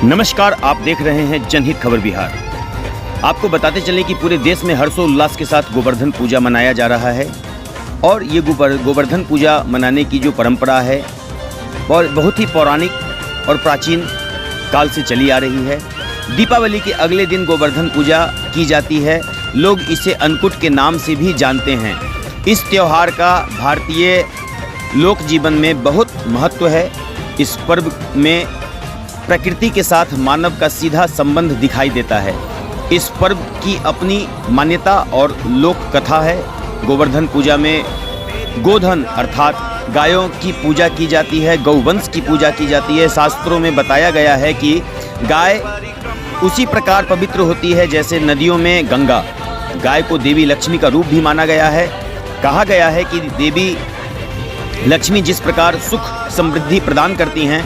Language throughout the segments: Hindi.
नमस्कार, आप देख रहे हैं जनहित खबर बिहार। आपको बताते चलें कि पूरे देश में हर्षोल्लास के साथ गोवर्धन पूजा मनाया जा रहा है और ये गोवर्धन पूजा मनाने की जो परंपरा है और बहुत ही पौराणिक और प्राचीन काल से चली आ रही है। दीपावली के अगले दिन गोवर्धन पूजा की जाती है। लोग इसे अन्नकूट के नाम से भी जानते हैं। इस त्यौहार का भारतीय लोक जीवन में बहुत महत्व है। इस पर्व में प्रकृति के साथ मानव का सीधा संबंध दिखाई देता है। इस पर्व की अपनी मान्यता और लोक कथा है। गोवर्धन पूजा में गोधन अर्थात गायों की पूजा की जाती है, गौवंश की पूजा की जाती है। शास्त्रों में बताया गया है कि गाय उसी प्रकार पवित्र होती है जैसे नदियों में गंगा। गाय को देवी लक्ष्मी का रूप भी माना गया है। कहा गया है कि देवी लक्ष्मी जिस प्रकार सुख समृद्धि प्रदान करती हैं,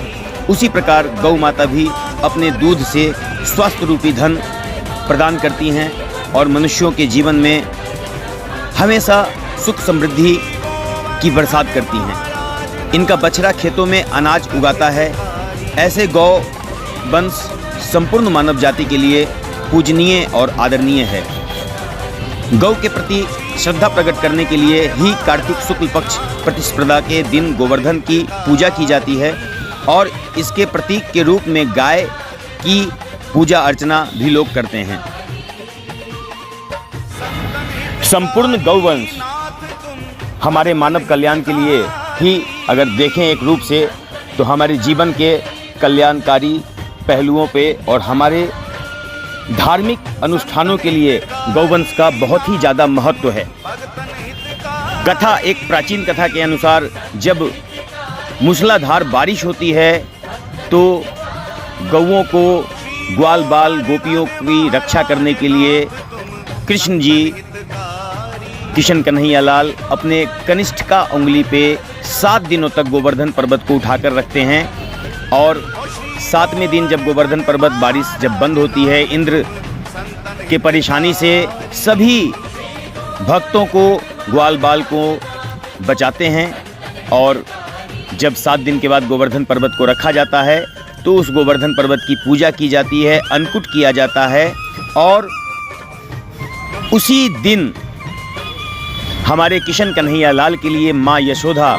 उसी प्रकार गौ माता भी अपने दूध से स्वास्थ्य रूपी धन प्रदान करती हैं और मनुष्यों के जीवन में हमेशा सुख समृद्धि की बरसात करती हैं। इनका बछड़ा खेतों में अनाज उगाता है। ऐसे गौ वंश संपूर्ण मानव जाति के लिए पूजनीय और आदरणीय है। गौ के प्रति श्रद्धा प्रकट करने के लिए ही कार्तिक शुक्ल पक्ष प्रतिस्पर्धा के दिन गोवर्धन की पूजा की जाती है और इसके प्रतीक के रूप में गाय की पूजा अर्चना भी लोग करते हैं। संपूर्ण गौवंश हमारे मानव कल्याण के लिए ही अगर देखें एक रूप से तो हमारे जीवन के कल्याणकारी पहलुओं पे और हमारे धार्मिक अनुष्ठानों के लिए गौवंश का बहुत ही ज़्यादा महत्व है। कथा, एक प्राचीन कथा के अनुसार जब मूसलाधार बारिश होती है तो गौओं को ग्वाल बाल गोपियों की रक्षा करने के लिए कृष्ण जी, किशन कन्हैया लाल अपने कनिष्ठ उंगली पे 7 दिनों तक गोवर्धन पर्वत को उठाकर रखते हैं और 7वें दिन जब गोवर्धन पर्वत बारिश जब बंद होती है, इंद्र के परेशानी से सभी भक्तों को ग्वाल बाल को बचाते हैं और जब 7 दिन के बाद गोवर्धन पर्वत को रखा जाता है तो उस गोवर्धन पर्वत की पूजा की जाती है, अन्नकूट किया जाता है और उसी दिन हमारे किशन कन्हैया लाल के लिए माँ यशोदा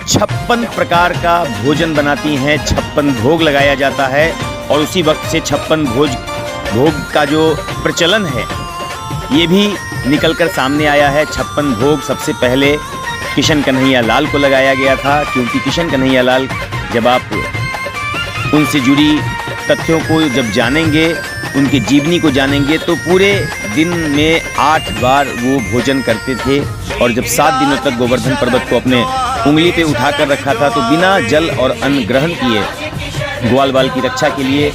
56 प्रकार का भोजन बनाती हैं, 56 भोग लगाया जाता है और उसी वक्त से 56 भोग का जो प्रचलन है ये भी निकलकर सामने आया है। 56 भोग सबसे पहले किशन कन्हैया लाल को लगाया गया था, क्योंकि किशन कन्हैया लाल जब आप उनसे जुड़ी तथ्यों को जब जानेंगे, उनकी जीवनी को जानेंगे तो पूरे दिन में 8 बार वो भोजन करते थे और जब 7 दिनों तक गोवर्धन पर्वत को अपने उंगली पे उठाकर रखा था तो बिना जल और अन्न ग्रहण किए ग्वाल बाल की रक्षा के लिए,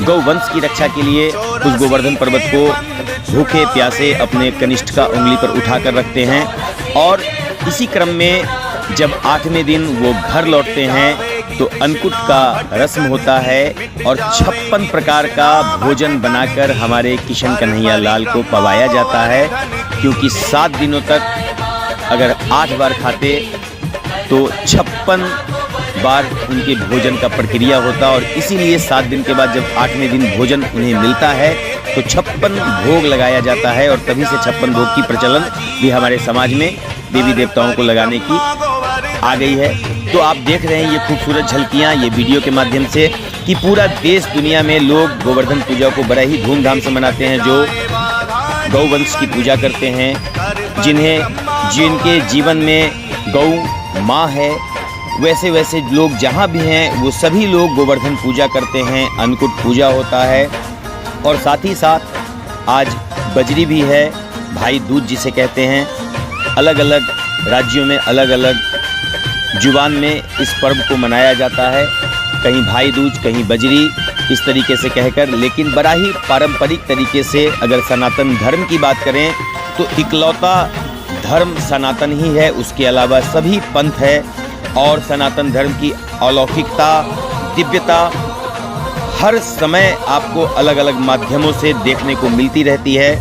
गौवंश की रक्षा के लिए उस गोवर्धन पर्वत को भूखे प्यासे अपने कनिष्ठ का उंगली पर उठाकर रखते हैं और इसी क्रम में जब 8वें दिन वो घर लौटते हैं तो अन्नकूट का रस्म होता है और 56 प्रकार का भोजन बनाकर हमारे किशन कन्हैया लाल को पवाया जाता है, क्योंकि 7 दिनों तक अगर 8 बार खाते तो 56 बार उनके भोजन का प्रक्रिया होता और इसीलिए 7 दिन के बाद जब 8वें दिन भोजन उन्हें मिलता है तो 56 भोग लगाया जाता है और तभी से 56 भोग की प्रचलन भी हमारे समाज में देवी देवताओं को लगाने की आ गई है। तो आप देख रहे हैं ये खूबसूरत झलकियाँ ये वीडियो के माध्यम से कि पूरा देश दुनिया में लोग गोवर्धन पूजा को बड़ा ही धूमधाम से मनाते हैं, जो गौवंश की पूजा करते हैं, जिनके जीवन में गौ माँ है। वैसे वैसे लोग जहाँ भी हैं वो सभी लोग गोवर्धन पूजा करते हैं, अन्नकूट पूजा होता है और साथ ही साथ आज बजरी भी है, भाई दूज जिसे कहते हैं। अलग अलग राज्यों में अलग अलग जुबान में इस पर्व को मनाया जाता है, कहीं भाई दूज कहीं बजरी इस तरीके से कहकर, लेकिन बड़ा ही पारंपरिक तरीके से अगर सनातन धर्म की बात करें तो इकलौता धर्म सनातन ही है, उसके अलावा सभी पंथ है और सनातन धर्म की अलौकिकता दिव्यता हर समय आपको अलग अलग माध्यमों से देखने को मिलती रहती है।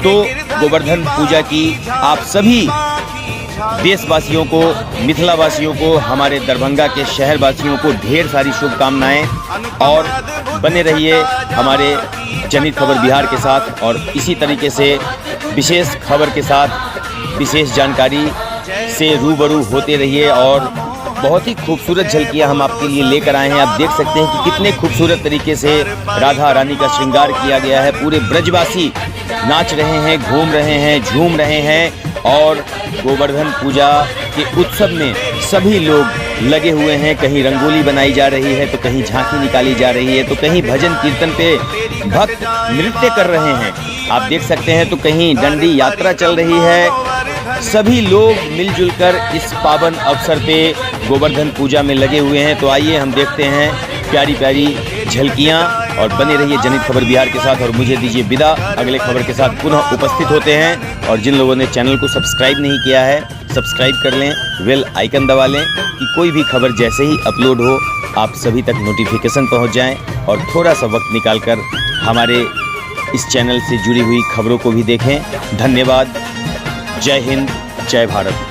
तो गोवर्धन पूजा की आप सभी देशवासियों को, मिथिलावासियों को, हमारे दरभंगा के शहरवासियों को ढेर सारी शुभकामनाएं और बने रहिए हमारे जनहित खबर बिहार के साथ और इसी तरीके से विशेष खबर के साथ विशेष जानकारी से रूबरू होते रहिए। और बहुत ही खूबसूरत झलकियाँ हम आपके लिए लेकर आए हैं। आप देख सकते हैं कि कितने खूबसूरत तरीके से राधा रानी का श्रृंगार किया गया है। पूरे ब्रजवासी नाच रहे हैं, घूम रहे हैं, झूम रहे हैं और गोवर्धन पूजा के उत्सव में सभी लोग लगे हुए हैं। कहीं रंगोली बनाई जा रही है, तो कहीं झांकी निकाली जा रही है, तो कहीं भजन कीर्तन पे भक्त नृत्य कर रहे हैं। आप देख सकते हैं तो कहीं डंडी यात्रा चल रही है। सभी लोग मिलजुल कर इस पावन अवसर पे गोवर्धन पूजा में लगे हुए हैं। तो आइए हम देखते हैं प्यारी प्यारी झलकियाँ और बने रहिए जनहित खबर बिहार के साथ। और मुझे दीजिए विदा, अगले खबर के साथ पुनः उपस्थित होते हैं। और जिन लोगों ने चैनल को सब्सक्राइब नहीं किया है, सब्सक्राइब कर लें, बेल आइकन दबा लें कि कोई भी खबर जैसे ही अपलोड हो आप सभी तक नोटिफिकेशन पहुंच जाएं। और थोड़ा सा वक्त निकालकर हमारे इस चैनल से जुड़ी हुई खबरों को भी देखें। धन्यवाद। जय हिंद, जय भारत।